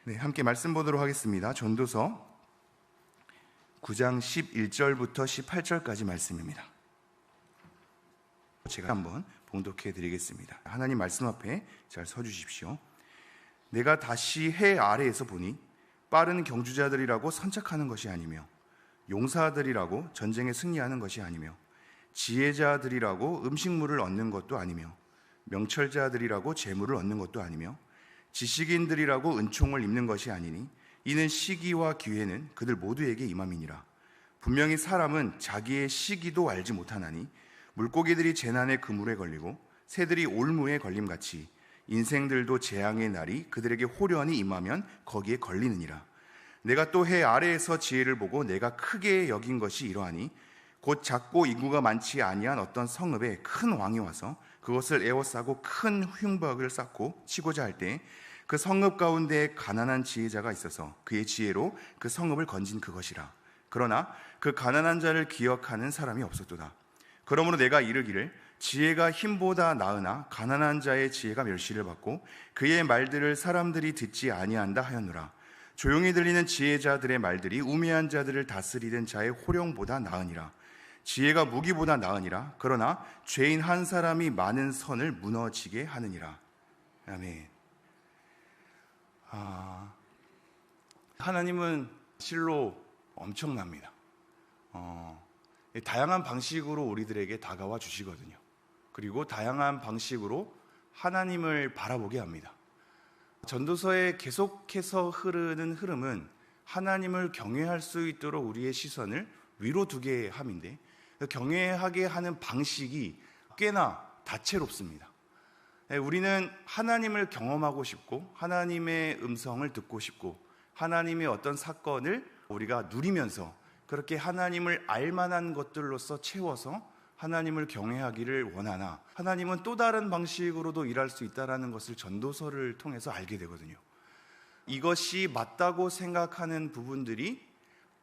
네, 함께 말씀 보도록 하겠습니다. 전도서 9장 11절부터 18절까지 말씀입니다. 제가 한번 봉독해 드리겠습니다. 하나님 말씀 앞에 잘 서주십시오. 내가 다시 해 아래에서 보니 빠른 경주자들이라고 선착하는 것이 아니며 용사들이라고 전쟁에 승리하는 것이 아니며 지혜자들이라고 음식물을 얻는 것도 아니며 명철자들이라고 재물을 얻는 것도 아니며 지식인들이라고 은총을 입는 것이 아니니 이는 시기와 기회는 그들 모두에게 임함이니라. 분명히 사람은 자기의 시기도 알지 못하나니 물고기들이 재난의 그물에 걸리고 새들이 올무에 걸림같이 인생들도 재앙의 날이 그들에게 호련히 임하면 거기에 걸리느니라. 내가 또 해 아래에서 지혜를 보고 내가 크게 여긴 것이 이러하니 곧 작고 인구가 많지 아니한 어떤 성읍에 큰 왕이 와서 그것을 에워싸고 큰 흉박을 쌓고 치고자 할 때 그 성읍 가운데 가난한 지혜자가 있어서 그의 지혜로 그 성읍을 건진 그것이라. 그러나 그 가난한 자를 기억하는 사람이 없었도다. 그러므로 내가 이르기를 지혜가 힘보다 나으나 가난한 자의 지혜가 멸시를 받고 그의 말들을 사람들이 듣지 아니한다 하였노라. 조용히 들리는 지혜자들의 말들이 우매한 자들을 다스리는 자의 호령보다 나으니라. 지혜가 무기보다 나으니라. 그러나 죄인 한 사람이 많은 선을 무너지게 하느니라. 아멘. 하나님은 실로 엄청납니다. 다양한 방식으로 우리들에게 다가와 주시거든요. 그리고 다양한 방식으로 하나님을 바라보게 합니다. 전도서에 계속해서 흐르는 흐름은 하나님을 경외할 수 있도록 우리의 시선을 위로 두게 함인데, 경외하게 하는 방식이 꽤나 다채롭습니다. 우리는 하나님을 경험하고 싶고 하나님의 음성을 듣고 싶고 하나님의 어떤 사건을 우리가 누리면서 그렇게 하나님을 알만한 것들로서 채워서 하나님을 경외하기를 원하나, 하나님은 또 다른 방식으로도 일할 수 있다는 것을 전도서를 통해서 알게 되거든요. 이것이 맞다고 생각하는 부분들이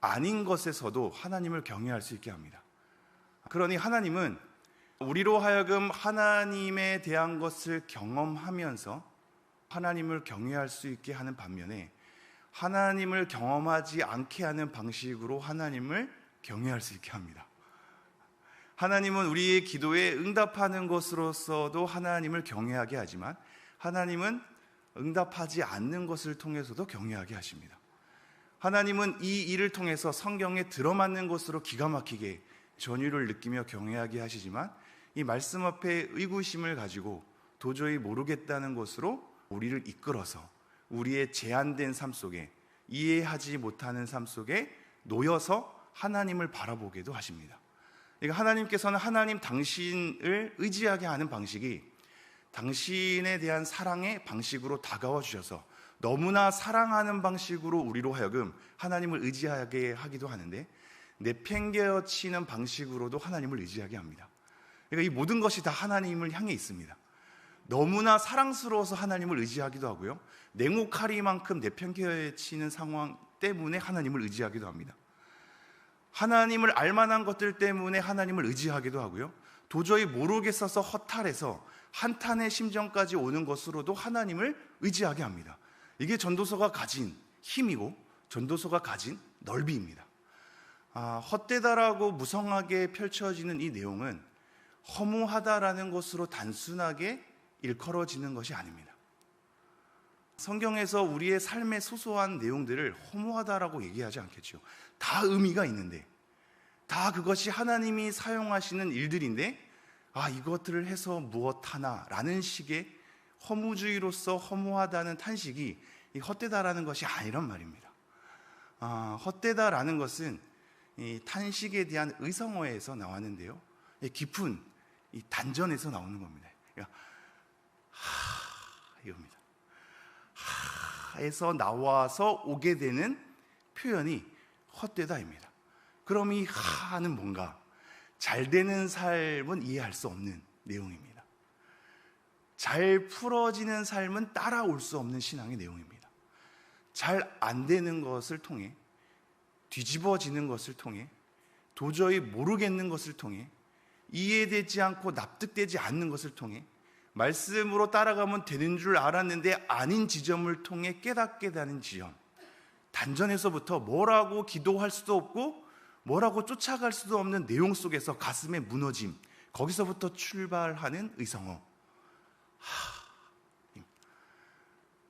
아닌 것에서도 하나님을 경외할 수 있게 합니다. 그러니 하나님은 우리로 하여금 하나님에 대한 것을 경험하면서 하나님을 경외할 수 있게 하는 반면에 하나님을 경험하지 않게 하는 방식으로 하나님을 경외할 수 있게 합니다. 하나님은 우리의 기도에 응답하는 것으로서도 하나님을 경외하게 하지만 하나님은 응답하지 않는 것을 통해서도 경외하게 하십니다. 하나님은 이 일을 통해서 성경에 들어맞는 것으로 기가 막히게 전율을 느끼며 경외하게 하시지만 이 말씀 앞에 의구심을 가지고 도저히 모르겠다는 것으로 우리를 이끌어서 우리의 제한된 삶 속에, 이해하지 못하는 삶 속에 놓여서 하나님을 바라보게도 하십니다. 그러니까 하나님께서는 하나님 당신을 의지하게 하는 방식이 당신에 대한 사랑의 방식으로 다가와 주셔서 너무나 사랑하는 방식으로 우리로 하여금 하나님을 의지하게 하기도 하는데, 내팽개치는 방식으로도 하나님을 의지하게 합니다. 그러니까 이 모든 것이 다 하나님을 향해 있습니다. 너무나 사랑스러워서 하나님을 의지하기도 하고요, 냉혹하리만큼 내팽개치는 상황 때문에 하나님을 의지하기도 합니다. 하나님을 알만한 것들 때문에 하나님을 의지하기도 하고요, 도저히 모르겠어서 허탈해서 한탄의 심정까지 오는 것으로도 하나님을 의지하게 합니다. 이게 전도서가 가진 힘이고 전도서가 가진 넓이입니다. 헛되다라고 무성하게 펼쳐지는 이 내용은 허무하다라는 것으로 단순하게 일컬어지는 것이 아닙니다. 성경에서 우리의 삶의 소소한 내용들을 허무하다라고 얘기하지 않겠죠. 다 의미가 있는데, 다 그것이 하나님이 사용하시는 일들인데, 이것들을 해서 무엇하나 라는 식의 허무주의로서 허무하다는 탄식이 이 헛되다라는 것이 아니란 말입니다. 헛되다라는 것은 이 탄식에 대한 의성어에서 나왔는데요, 깊은 이 단전에서 나오는 겁니다. 그러니까 이겁니다. 에서 나와서 오게 되는 표현이 헛되다입니다. 그럼 이 하는 뭔가 잘 되는 삶은 이해할 수 없는 내용입니다. 잘 풀어지는 삶은 따라올 수 없는 신앙의 내용입니다. 잘 안 되는 것을 통해, 뒤집어지는 것을 통해, 도저히 모르겠는 것을 통해, 이해되지 않고 납득되지 않는 것을 통해 말씀으로 따라가면 되는 줄 알았는데 아닌 지점을 통해 깨닫게 되는 지점, 단전에서부터 뭐라고 기도할 수도 없고 뭐라고 쫓아갈 수도 없는 내용 속에서 가슴의 무너짐, 거기서부터 출발하는 의성어.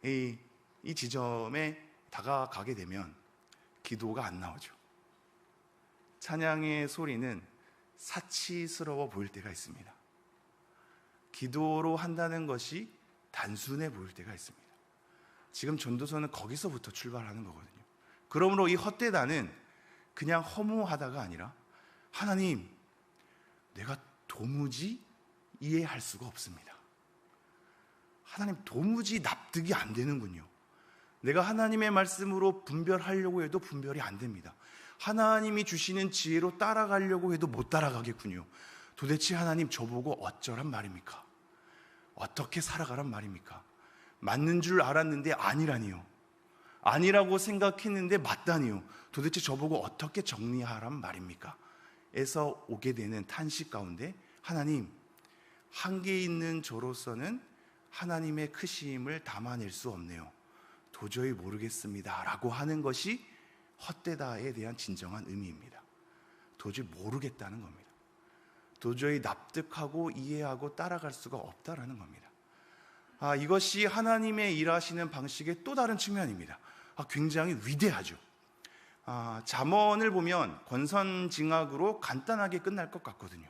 이 지점에 다가가게 되면 기도가 안 나오죠. 찬양의 소리는 사치스러워 보일 때가 있습니다. 기도로 한다는 것이 단순해 보일 때가 있습니다. 지금 전도서는 거기서부터 출발하는 거거든요. 그러므로 이 헛되다는 그냥 허무하다가 아니라, 하나님, 내가 도무지 이해할 수가 없습니다. 하나님, 도무지 납득이 안 되는군요. 내가 하나님의 말씀으로 분별하려고 해도 분별이 안 됩니다. 하나님이 주시는 지혜로 따라가려고 해도 못 따라가겠군요. 도대체 하나님, 저보고 어쩌란 말입니까? 어떻게 살아가란 말입니까? 맞는 줄 알았는데 아니라니요. 아니라고 생각했는데 맞다니요. 도대체 저보고 어떻게 정리하란 말입니까? 에서 오게 되는 탄식 가운데, 하나님, 한계 있는 저로서는 하나님의 크심을 담아낼 수 없네요. 도저히 모르겠습니다 라고 하는 것이 헛되다에 대한 진정한 의미입니다. 도저히 모르겠다는 겁니다. 도저히 납득하고 이해하고 따라갈 수가 없다라는 겁니다. 이것이 하나님의 일하시는 방식의 또 다른 측면입니다. 굉장히 위대하죠. 잠언을 보면 권선징악으로 간단하게 끝날 것 같거든요.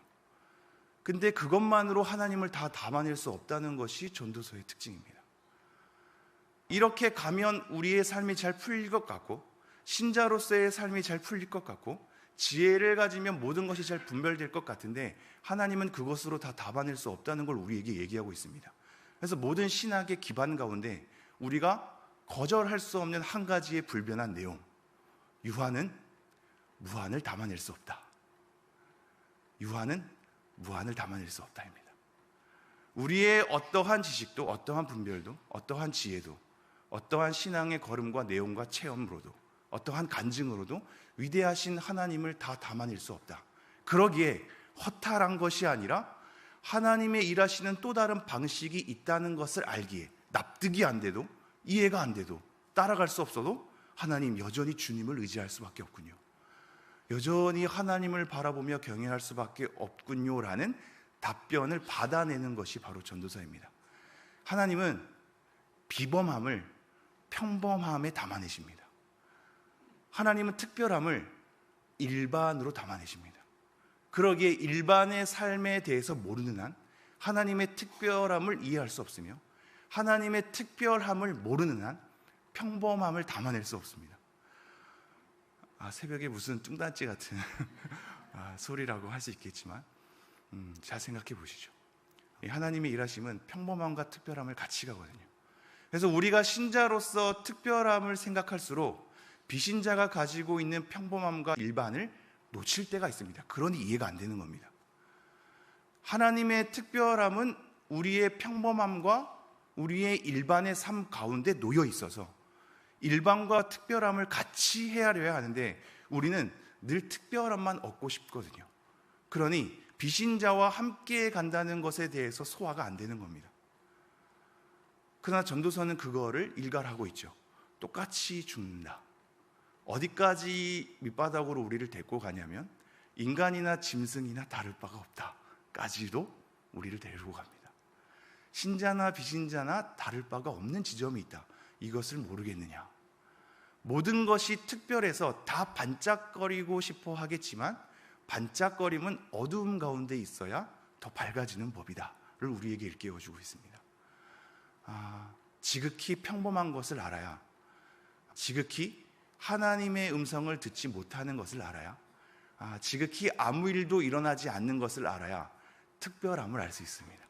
근데 그것만으로 하나님을 다 담아낼 수 없다는 것이 전도서의 특징입니다. 이렇게 가면 우리의 삶이 잘 풀릴 것 같고, 신자로서의 삶이 잘 풀릴 것 같고, 지혜를 가지면 모든 것이 잘 분별될 것 같은데, 하나님은 그것으로 다 담아낼 수 없다는 걸 우리에게 얘기하고 있습니다. 그래서 모든 신학의 기반 가운데 우리가 거절할 수 없는 한 가지의 불변한 내용, 유한은 무한을 담아낼 수 없다. 유한은 무한을 담아낼 수 없다입니다. 우리의 어떠한 지식도, 어떠한 분별도, 어떠한 지혜도, 어떠한 신앙의 걸음과 내용과 체험으로도, 어떠한 간증으로도 위대하신 하나님을 다 담아낼 수 없다. 그러기에 허탈한 것이 아니라 하나님의 일하시는 또 다른 방식이 있다는 것을 알기에, 납득이 안 돼도, 이해가 안 돼도, 따라갈 수 없어도 하나님, 여전히 주님을 의지할 수밖에 없군요. 여전히 하나님을 바라보며 경외할 수밖에 없군요라는 답변을 받아내는 것이 바로 전도서입니다. 하나님은 비범함을 평범함에 담아내십니다. 하나님은 특별함을 일반으로 담아내십니다. 그러기에 일반의 삶에 대해서 모르는 한 하나님의 특별함을 이해할 수 없으며, 하나님의 특별함을 모르는 한 평범함을 담아낼 수 없습니다. 새벽에 무슨 뚱딴지 같은 소리라고 할 수 있겠지만, 잘 생각해 보시죠. 하나님의 일하심은 평범함과 특별함을 같이 가거든요. 그래서 우리가 신자로서 특별함을 생각할수록 비신자가 가지고 있는 평범함과 일반을 놓칠 때가 있습니다. 그러니 이해가 안 되는 겁니다. 하나님의 특별함은 우리의 평범함과 우리의 일반의 삶 가운데 놓여 있어서 일반과 특별함을 같이 헤아려야 하는데, 우리는 늘 특별함만 얻고 싶거든요. 그러니 비신자와 함께 간다는 것에 대해서 소화가 안 되는 겁니다. 그러나 전도서는 그거를 일갈하고 있죠. 똑같이 죽는다. 어디까지 밑바닥으로 우리를 데리고 가냐면, 인간이나 짐승이나 다를 바가 없다 까지도 우리를 데리고 갑니다. 신자나 비신자나 다를 바가 없는 지점이 있다. 이것을 모르겠느냐? 모든 것이 특별해서 다 반짝거리고 싶어 하겠지만, 반짝거림은 어두움 가운데 있어야 더 밝아지는 법이다를 우리에게 일깨워주고 있습니다. 지극히 평범한 것을 알아야, 지극히 하나님의 음성을 듣지 못하는 것을 알아야, 지극히 아무 일도 일어나지 않는 것을 알아야 특별함을 알 수 있습니다.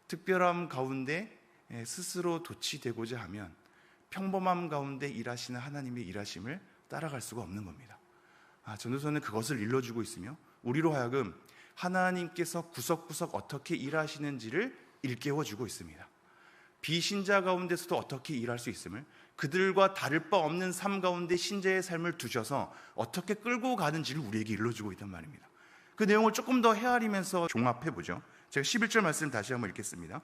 특별함 가운데 스스로 도취되고자 하면 평범함 가운데 일하시는 하나님의 일하심을 따라갈 수가 없는 겁니다. 전도서는 그것을 일러주고 있으며, 우리로 하여금 하나님께서 구석구석 어떻게 일하시는지를 일깨워주고 있습니다. 비신자 가운데서도 어떻게 일할 수 있음을, 그들과 다를 바 없는 삶 가운데 신자의 삶을 두셔서 어떻게 끌고 가는지를 우리에게 일러주고 있단 말입니다. 그 내용을 조금 더 헤아리면서 종합해보죠. 제가 11절 말씀 다시 한번 읽겠습니다.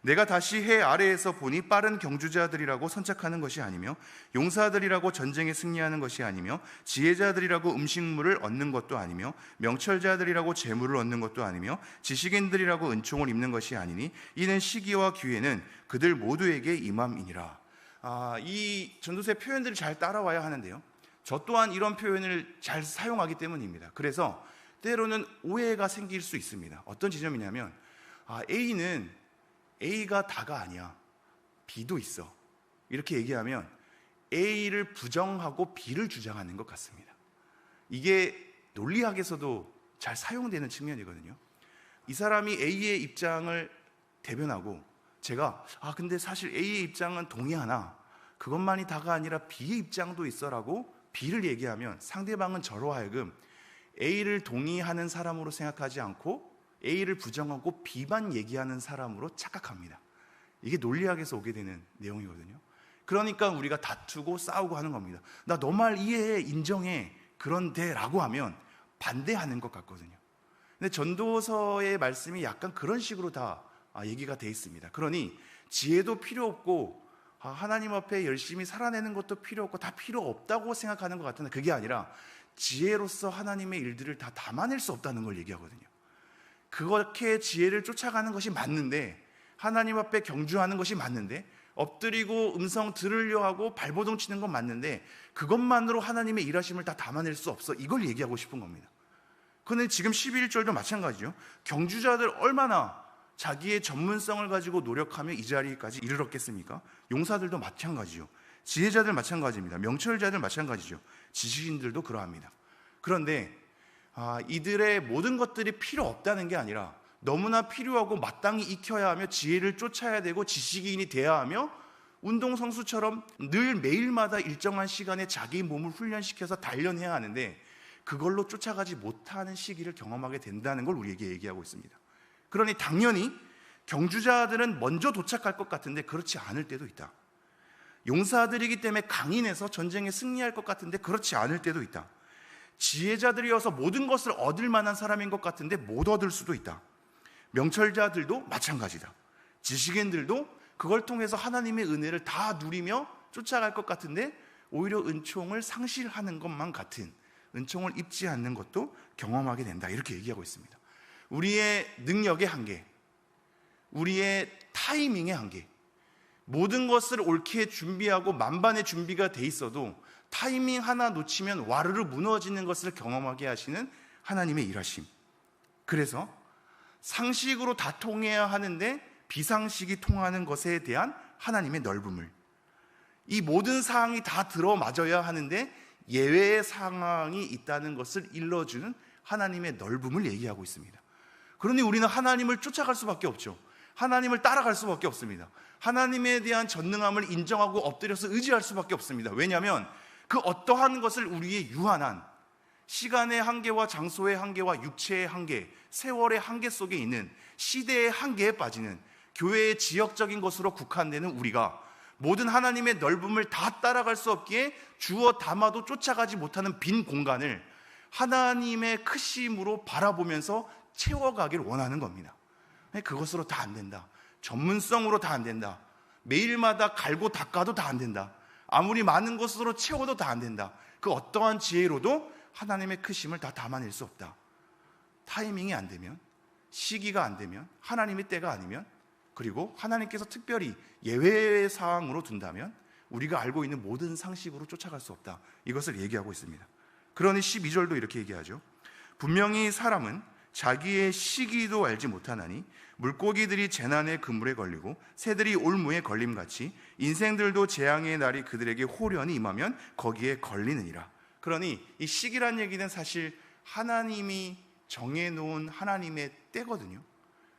내가 다시 해 아래에서 보니 빠른 경주자들이라고 선착하는 것이 아니며 용사들이라고 전쟁에 승리하는 것이 아니며 지혜자들이라고 음식물을 얻는 것도 아니며 명철자들이라고 재물을 얻는 것도 아니며 지식인들이라고 은총을 입는 것이 아니니 이는 시기와 기회는 그들 모두에게 임함이니라. 이 전도서의 표현들을 잘 따라와야 하는데요, 저 또한 이런 표현을 잘 사용하기 때문입니다. 그래서 때로는 오해가 생길 수 있습니다. 어떤 지점이냐면 A가 다가 아니야, B도 있어, 이렇게 얘기하면 A를 부정하고 B를 주장하는 것 같습니다. 이게 논리학에서도 잘 사용되는 측면이거든요. 이 사람이 A의 입장을 대변하고 제가 근데 사실 A의 입장은 동의하나 그것만이 다가 아니라 B의 입장도 있어라고 B를 얘기하면 상대방은 저로 하여금 A를 동의하는 사람으로 생각하지 않고 A를 부정하고 B만 얘기하는 사람으로 착각합니다. 이게 논리학에서 오게 되는 내용이거든요. 그러니까 우리가 다투고 싸우고 하는 겁니다. 나 너 말 이해해, 인정해, 그런데 라고 하면 반대하는 것 같거든요. 근데 전도서의 말씀이 약간 그런 식으로 다 얘기가 돼 있습니다. 그러니 지혜도 필요 없고 하나님 앞에 열심히 살아내는 것도 필요 없고 다 필요 없다고 생각하는 것 같은데, 그게 아니라 지혜로서 하나님의 일들을 다 담아낼 수 없다는 걸 얘기하거든요. 그렇게 지혜를 쫓아가는 것이 맞는데, 하나님 앞에 경주하는 것이 맞는데, 엎드리고 음성 들으려 하고 발버둥 치는 건 맞는데 그것만으로 하나님의 일하심을 다 담아낼 수 없어, 이걸 얘기하고 싶은 겁니다. 그런데 지금 11절도 마찬가지죠. 경주자들 얼마나 자기의 전문성을 가지고 노력하며 이 자리까지 이르렀겠습니까? 용사들도 마찬가지죠. 지혜자들 마찬가지입니다. 명철자들 마찬가지죠. 지식인들도 그러합니다. 그런데 이들의 모든 것들이 필요 없다는 게 아니라 너무나 필요하고 마땅히 익혀야 하며 지혜를 쫓아야 되고 지식인이 돼야 하며 운동선수처럼 늘 매일마다 일정한 시간에 자기 몸을 훈련시켜서 단련해야 하는데 그걸로 쫓아가지 못하는 시기를 경험하게 된다는 걸 우리에게 얘기하고 있습니다. 그러니 당연히 경주자들은 먼저 도착할 것 같은데 그렇지 않을 때도 있다. 용사들이기 때문에 강인해서 전쟁에 승리할 것 같은데 그렇지 않을 때도 있다. 지혜자들이어서 모든 것을 얻을 만한 사람인 것 같은데 못 얻을 수도 있다. 명철자들도 마찬가지다. 지식인들도 그걸 통해서 하나님의 은혜를 다 누리며 쫓아갈 것 같은데 오히려 은총을 상실하는 것만 같은, 은총을 입지 않는 것도 경험하게 된다, 이렇게 얘기하고 있습니다. 우리의 능력의 한계, 우리의 타이밍의 한계, 모든 것을 옳게 준비하고 만반의 준비가 돼 있어도 타이밍 하나 놓치면 와르르 무너지는 것을 경험하게 하시는 하나님의 일하심. 그래서 상식으로 다 통해야 하는데 비상식이 통하는 것에 대한 하나님의 넓음을, 이 모든 상황이 다 들어맞아야 하는데 예외의 상황이 있다는 것을 일러주는 하나님의 넓음을 얘기하고 있습니다. 그러니 우리는 하나님을 쫓아갈 수밖에 없죠. 하나님을 따라갈 수밖에 없습니다. 하나님에 대한 전능함을 인정하고 엎드려서 의지할 수밖에 없습니다. 왜냐하면 그 어떠한 것을 우리의 유한한 시간의 한계와 장소의 한계와 육체의 한계, 세월의 한계 속에 있는 시대의 한계에 빠지는 교회의 지역적인 것으로 국한되는 우리가 모든 하나님의 넓음을 다 따라갈 수 없기에 주어 담아도 쫓아가지 못하는 빈 공간을 하나님의 크심으로 바라보면서 채워가길 원하는 겁니다. 그것으로 다 안 된다. 전문성으로 다 안 된다. 매일마다 갈고 닦아도 다 안 된다. 아무리 많은 것으로 채워도 다 안 된다. 그 어떠한 지혜로도 하나님의 크심을 다 담아낼 수 없다. 타이밍이 안 되면, 시기가 안 되면, 하나님의 때가 아니면, 그리고 하나님께서 특별히 예외의 사항으로 둔다면 우리가 알고 있는 모든 상식으로 쫓아갈 수 없다. 이것을 얘기하고 있습니다. 그러니 12절도 이렇게 얘기하죠. 분명히 사람은 자기의 시기도 알지 못하나니 물고기들이 재난의 그물에 걸리고 새들이 올무에 걸림같이 인생들도 재앙의 날이 그들에게 호련히 임하면 거기에 걸리느니라. 그러니 이 시기란 얘기는 사실 하나님이 정해놓은 하나님의 때거든요.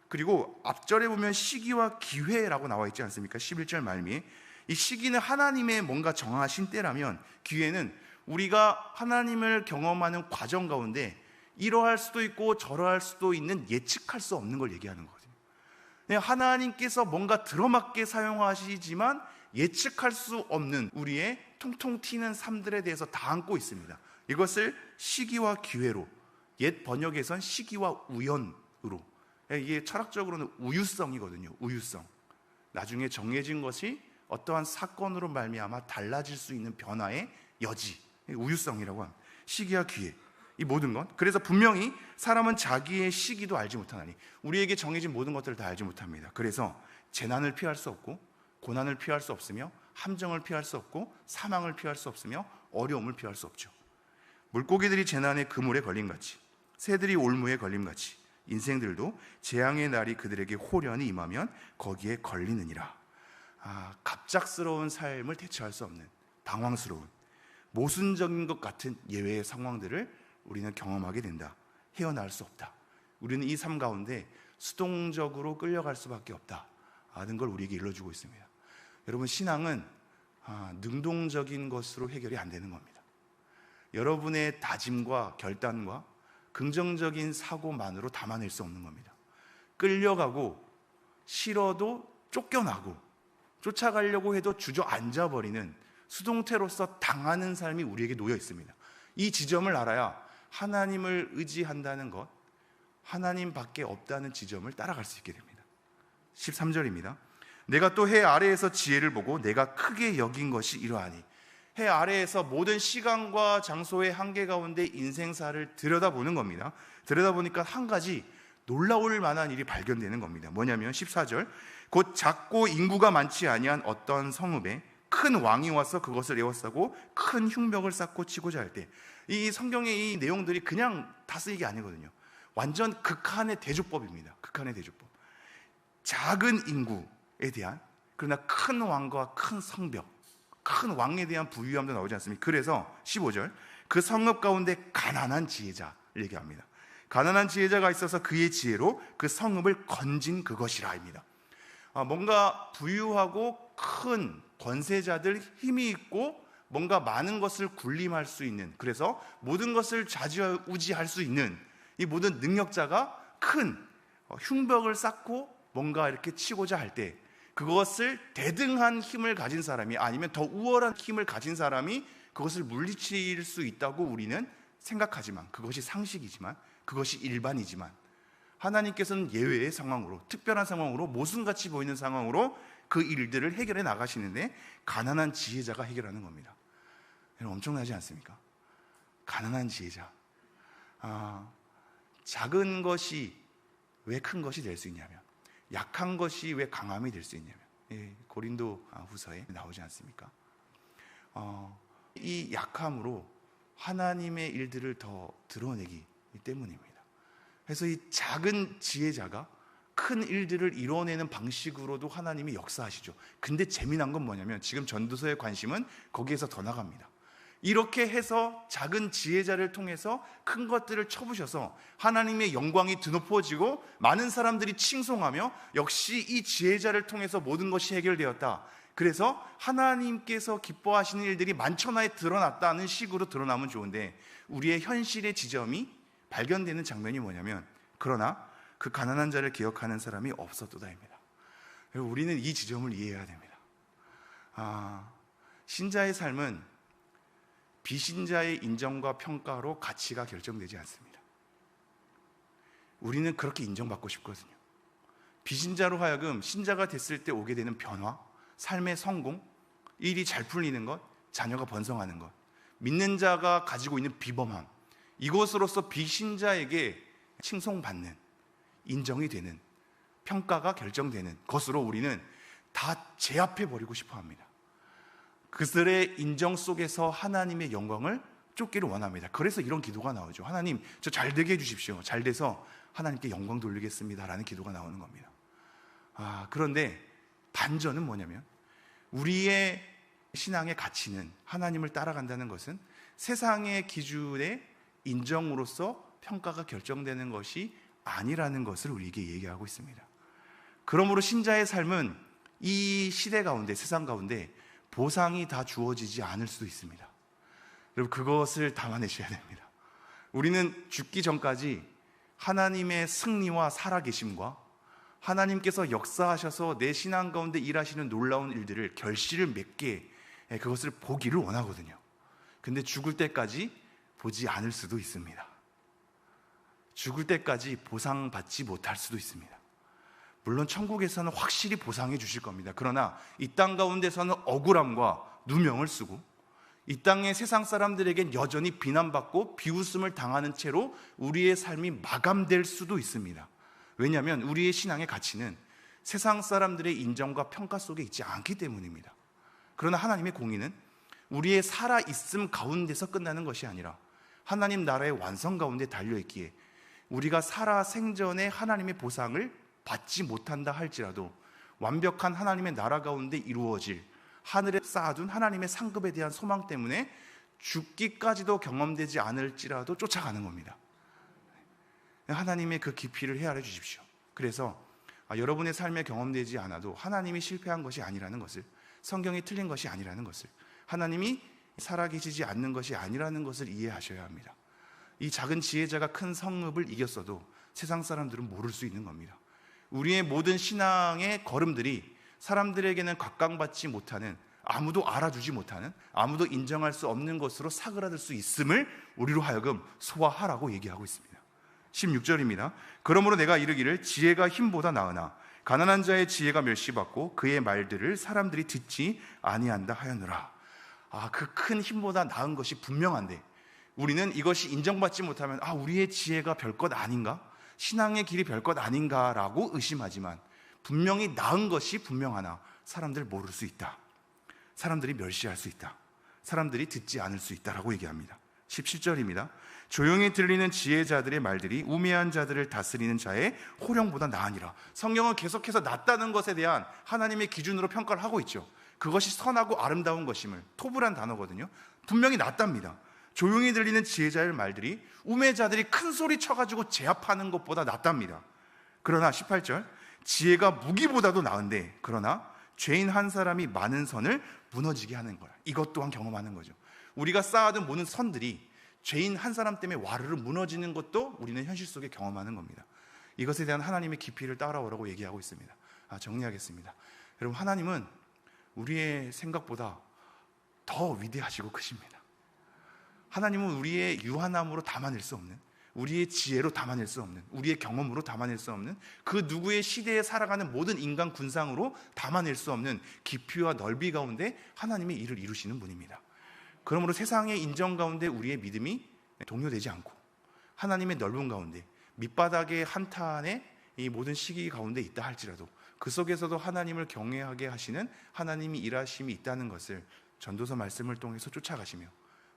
그리고 앞절에 보면 시기와 기회라고 나와 있지 않습니까? 11절 말미에 이 시기는 하나님의 뭔가 정하신 때라면 기회는 우리가 하나님을 경험하는 과정 가운데 이러할 수도 있고 저러할 수도 있는 예측할 수 없는 걸 얘기하는 거거든요. 하나님께서 뭔가 들어맞게 사용하시지만 예측할 수 없는 우리의 통통 튀는 삶들에 대해서 다 안고 있습니다. 이것을 시기와 기회로, 옛 번역에선 시기와 우연으로, 이게 철학적으로는 우유성이거든요. 우유성. 나중에 정해진 것이 어떠한 사건으로 말미암아 달라질 수 있는 변화의 여지, 우유성이라고 합니다. 시기와 기회, 이 모든 것. 그래서 분명히 사람은 자기의 시기도 알지 못하나니, 우리에게 정해진 모든 것들을 다 알지 못합니다. 그래서 재난을 피할 수 없고, 고난을 피할 수 없으며, 함정을 피할 수 없고, 사망을 피할 수 없으며, 어려움을 피할 수 없죠. 물고기들이 재난의 그물에 걸림같이, 새들이 올무에 걸림같이 인생들도 재앙의 날이 그들에게 호련히 임하면 거기에 걸리느니라. 갑작스러운 삶을 대처할 수 없는, 당황스러운, 모순적인 것 같은 예외의 상황들을 우리는 경험하게 된다. 헤어나올 수 없다. 우리는 이 삶 가운데 수동적으로 끌려갈 수밖에 없다 하는 걸 우리에게 일러주고 있습니다. 여러분, 신앙은 능동적인 것으로 해결이 안 되는 겁니다. 여러분의 다짐과 결단과 긍정적인 사고만으로 담아낼 수 없는 겁니다. 끌려가고, 싫어도 쫓겨나고, 쫓아가려고 해도 주저앉아버리는 수동태로서 당하는 삶이 우리에게 놓여 있습니다. 이 지점을 알아야 하나님을 의지한다는 것, 하나님밖에 없다는 지점을 따라갈 수 있게 됩니다. 13절입니다. 내가 또 해 아래에서 지혜를 보고 내가 크게 여긴 것이 이러하니, 해 아래에서 모든 시간과 장소의 한계 가운데 인생사를 들여다보는 겁니다. 들여다보니까 한 가지 놀라울 만한 일이 발견되는 겁니다. 뭐냐면 14절, 곧 작고 인구가 많지 아니한 어떤 성읍에 큰 왕이 와서 그것을 에워싸고 큰 흉벽을 쌓고 치고자 할 때, 이 성경의 이 내용들이 그냥 다 쓰이는 게 아니거든요. 완전 극한의 대조법입니다. 극한의 대조법. 작은 인구에 대한, 그러나 큰 왕과 큰 성벽, 큰 왕에 대한 부유함도 나오지 않습니까? 그래서 15절, 그 성읍 가운데 가난한 지혜자를 얘기합니다. 가난한 지혜자가 있어서 그의 지혜로 그 성읍을 건진 그것이라입니다. 뭔가 부유하고 큰 권세자들, 힘이 있고 뭔가 많은 것을 군림할 수 있는, 그래서 모든 것을 좌지우지할 수 있는 이 모든 능력자가 큰 흉벽을 쌓고 뭔가 이렇게 치고자 할 때, 그것을 대등한 힘을 가진 사람이, 아니면 더 우월한 힘을 가진 사람이 그것을 물리칠 수 있다고 우리는 생각하지만, 그것이 상식이지만, 그것이 일반이지만, 하나님께서는 예외의 상황으로, 특별한 상황으로, 모순같이 보이는 상황으로 그 일들을 해결해 나가시는데, 가난한 지혜자가 해결하는 겁니다. 여러분, 엄청나지 않습니까? 가난한 지혜자. 작은 것이 왜 큰 것이 될 수 있냐면, 약한 것이 왜 강함이 될 수 있냐면, 고린도 후서에 나오지 않습니까? 이 약함으로 하나님의 일들을 더 드러내기 때문입니다. 그래서 이 작은 지혜자가 큰 일들을 이뤄내는 방식으로도 하나님이 역사하시죠. 근데 재미난 건 뭐냐면, 지금 전도서의 관심은 거기에서 더 나갑니다. 이렇게 해서 작은 지혜자를 통해서 큰 것들을 쳐부셔서 하나님의 영광이 드높아지고 많은 사람들이 칭송하며, 역시 이 지혜자를 통해서 모든 것이 해결되었다, 그래서 하나님께서 기뻐하시는 일들이 만천하에 드러났다는 식으로 드러나면 좋은데, 우리의 현실의 지점이 발견되는 장면이 뭐냐면, 그러나 그 가난한 자를 기억하는 사람이 없었도다입니다. 우리는 이 지점을 이해해야 됩니다. 신자의 삶은 비신자의 인정과 평가로 가치가 결정되지 않습니다. 우리는 그렇게 인정받고 싶거든요. 비신자로 하여금 신자가 됐을 때 오게 되는 변화, 삶의 성공, 일이 잘 풀리는 것, 자녀가 번성하는 것, 믿는 자가 가지고 있는 비범함, 이것으로서 비신자에게 칭송받는, 인정이 되는, 평가가 결정되는 것으로 우리는 다 제압해버리고 싶어 합니다. 그들의 인정 속에서 하나님의 영광을 쫓기를 원합니다. 그래서 이런 기도가 나오죠. 하나님, 저 잘 되게 해주십시오. 잘 돼서 하나님께 영광 돌리겠습니다 라는 기도가 나오는 겁니다. 그런데 반전은 뭐냐면, 우리의 신앙의 가치는, 하나님을 따라간다는 것은 세상의 기준의 인정으로서 평가가 결정되는 것이 아니라는 것을 우리에게 얘기하고 있습니다. 그러므로 신자의 삶은 이 시대 가운데, 세상 가운데 보상이 다 주어지지 않을 수도 있습니다. 여러분, 그것을 담아내셔야 됩니다. 우리는 죽기 전까지 하나님의 승리와 살아계심과 하나님께서 역사하셔서 내 신앙 가운데 일하시는 놀라운 일들을, 결실을 맺게, 그것을 보기를 원하거든요. 근데 죽을 때까지 보지 않을 수도 있습니다. 죽을 때까지 보상받지 못할 수도 있습니다. 물론 천국에서는 확실히 보상해 주실 겁니다. 그러나 이 땅 가운데서는 억울함과 누명을 쓰고 이 땅의 세상 사람들에겐 여전히 비난받고 비웃음을 당하는 채로 우리의 삶이 마감될 수도 있습니다. 왜냐하면 우리의 신앙의 가치는 세상 사람들의 인정과 평가 속에 있지 않기 때문입니다. 그러나 하나님의 공의는 우리의 살아있음 가운데서 끝나는 것이 아니라 하나님 나라의 완성 가운데 달려있기에 우리가 살아 생전에 하나님의 보상을 받지 못한다 할지라도 완벽한 하나님의 나라 가운데 이루어질 하늘에 쌓아둔 하나님의 상급에 대한 소망 때문에 죽기까지도 경험되지 않을지라도 쫓아가는 겁니다. 하나님의 그 깊이를 헤아려 주십시오. 그래서 여러분의 삶에 경험되지 않아도 하나님이 실패한 것이 아니라는 것을, 성경이 틀린 것이 아니라는 것을, 하나님이 살아계시지 않는 것이 아니라는 것을 이해하셔야 합니다. 이 작은 지혜자가 큰 성읍을 이겼어도 세상 사람들은 모를 수 있는 겁니다. 우리의 모든 신앙의 걸음들이 사람들에게는 각광받지 못하는, 아무도 알아주지 못하는, 아무도 인정할 수 없는 것으로 사그라들 수 있음을 우리로 하여금 소화하라고 얘기하고 있습니다. 16절입니다. 그러므로 내가 이르기를 지혜가 힘보다 나으나 가난한 자의 지혜가 멸시받고 그의 말들을 사람들이 듣지 아니한다 하였노라. 그 큰 힘보다 나은 것이 분명한데 우리는 이것이 인정받지 못하면 우리의 지혜가 별것 아닌가? 신앙의 길이 별것 아닌가라고 의심하지만 분명히 나은 것이 분명하나 사람들 모를 수 있다. 사람들이 멸시할 수 있다. 사람들이 듣지 않을 수 있다라고 얘기합니다. 17절입니다. 조용히 들리는 지혜자들의 말들이 우매한 자들을 다스리는 자의 호령보다 나으니라. 성경은 계속해서 낫다는 것에 대한 하나님의 기준으로 평가를 하고 있죠. 그것이 선하고 아름다운 것임을, 토브란 단어거든요. 분명히 낫답니다. 조용히 들리는 지혜자의 말들이 우매자들이 큰 소리 쳐가지고 제압하는 것보다 낫답니다. 그러나 18절, 지혜가 무기보다도 나은데 그러나 죄인 한 사람이 많은 선을 무너지게 하는 거야. 이것 또한 경험하는 거죠. 우리가 쌓아둔 모든 선들이 죄인 한 사람 때문에 와르르 무너지는 것도 우리는 현실 속에 경험하는 겁니다. 이것에 대한 하나님의 깊이를 따라오라고 얘기하고 있습니다. 정리하겠습니다. 여러분, 하나님은 우리의 생각보다 더 위대하시고 크십니다. 하나님은 우리의 유한함으로 담아낼 수 없는, 우리의 지혜로 담아낼 수 없는, 우리의 경험으로 담아낼 수 없는, 그 누구의 시대에 살아가는 모든 인간 군상으로 담아낼 수 없는 깊이와 넓이 가운데 하나님의 일을 이루시는 분입니다. 그러므로 세상의 인정 가운데 우리의 믿음이 동요되지 않고 하나님의 넓은 가운데 밑바닥의 한탄의 이 모든 시기 가운데 있다 할지라도 그 속에서도 하나님을 경외하게 하시는 하나님이 일하심이 있다는 것을 전도서 말씀을 통해서 쫓아가시며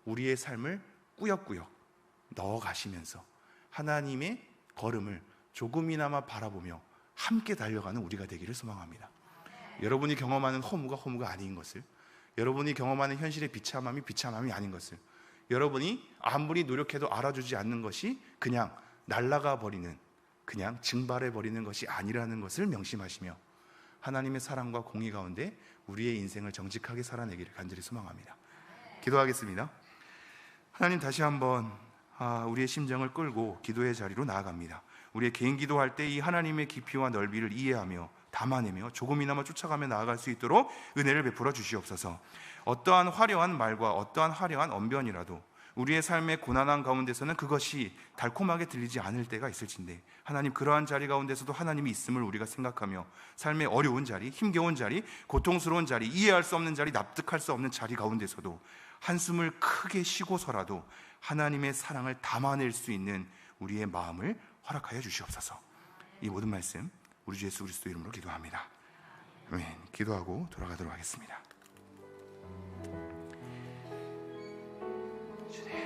우리의 삶을 꾸역꾸역 넣어가시면서 하나님의 걸음을 조금이나마 바라보며 함께 달려가는 우리가 되기를 소망합니다. 여러분이 경험하는 허무가 아닌 것을, 여러분이 경험하는 현실의 비참함이 아닌 것을, 여러분이 아무리 노력해도 알아주지 않는 것이 그냥 날아가 버리는, 그냥 증발해 버리는 것이 아니라는 것을 명심하시며 하나님의 사랑과 공의 가운데 우리의 인생을 정직하게 살아내기를 간절히 소망합니다. 기도하겠습니다. 하나님, 다시 한번 우리의 심정을 끌고 기도의 자리로 나아갑니다. 우리의 개인 기도할 때 이 하나님의 깊이와 넓이를 이해하며 담아내며 조금이나마 쫓아가며 나아갈 수 있도록 은혜를 베풀어 주시옵소서. 어떠한 화려한 말과 어떠한 화려한 언변이라도 우리의 삶의 고난한 가운데서는 그것이 달콤하게 들리지 않을 때가 있을진데 하나님, 그러한 자리 가운데서도 하나님이 있음을 우리가 생각하며 삶의 어려운 자리, 힘겨운 자리, 고통스러운 자리, 이해할 수 없는 자리, 납득할 수 없는 자리 가운데서도 한숨을 크게 쉬고서라도 하나님의 사랑을 담아낼 수 있는 우리의 마음을 허락하여 주시옵소서. 이 모든 말씀 우리 주 예수 그리스도 이름으로 기도합니다. 아멘. 기도하고 돌아가도록 하겠습니다. 주님.